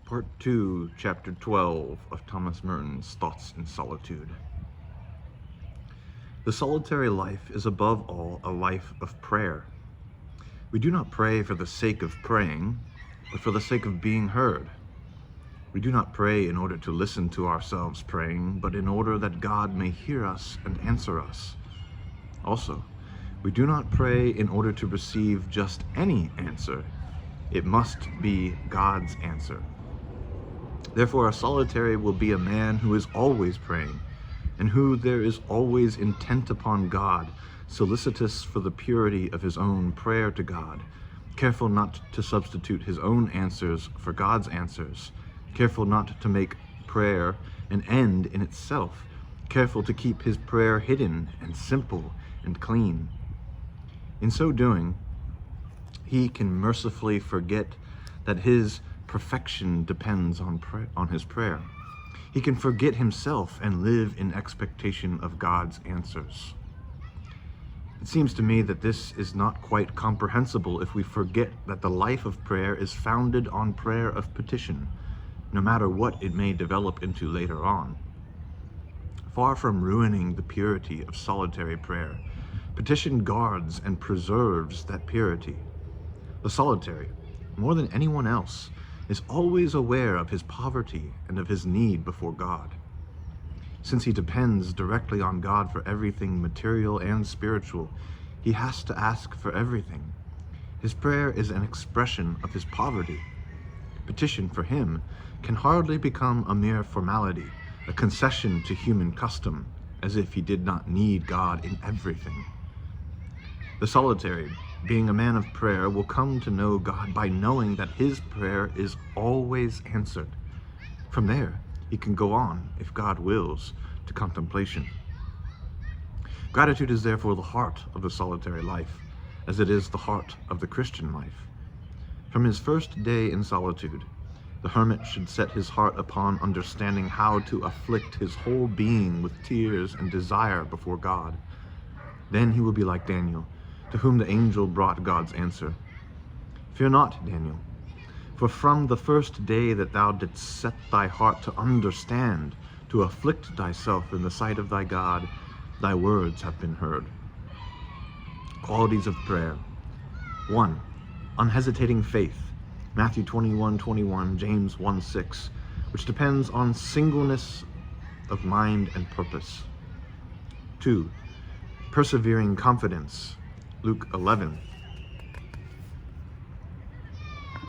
Part 2, Chapter 12 of Thomas Merton's Thoughts in Solitude. The solitary life is above all a life of prayer. We do not pray for the sake of praying, but for the sake of being heard. We do not pray in order to listen to ourselves praying, but in order that God may hear us and answer us. Also, we do not pray in order to receive just any answer. It must be God's answer. Therefore, a solitary will be a man who is always praying, and who there is always intent upon God, solicitous for the purity of his own prayer to God, careful not to substitute his own answers for God's answers, careful not to make prayer an end in itself, careful to keep his prayer hidden and simple and clean. In so doing, he can mercifully forget that his perfection depends on his prayer. He can forget himself and live in expectation of God's answers. It seems to me that this is not quite comprehensible if we forget that the life of prayer is founded on prayer of petition, no matter what it may develop into later on. Far from ruining the purity of solitary prayer, petition guards and preserves that purity. The solitary, more than anyone else, is always aware of his poverty and of his need before God. Since he depends directly on God for everything material and spiritual, he has to ask for everything. His prayer is an expression of his poverty. Petition for him can hardly become a mere formality, a concession to human custom, as if he did not need God in everything. The solitary, being a man of prayer, will come to know God by knowing that his prayer is always answered. From there, he can go on, if God wills, to contemplation. Gratitude is therefore the heart of the solitary life, as it is the heart of the Christian life. From his first day in solitude, the hermit should set his heart upon understanding how to afflict his whole being with tears and desire before God. Then he will be like Daniel, to whom the angel brought God's answer. Fear not, Daniel, for from the first day that thou didst set thy heart to understand, to afflict thyself in the sight of thy God, thy words have been heard. Qualities of prayer. 1. Unhesitating faith. Matthew 21:21, James 1:6, which depends on singleness of mind and purpose. 2. Persevering confidence. Luke 11,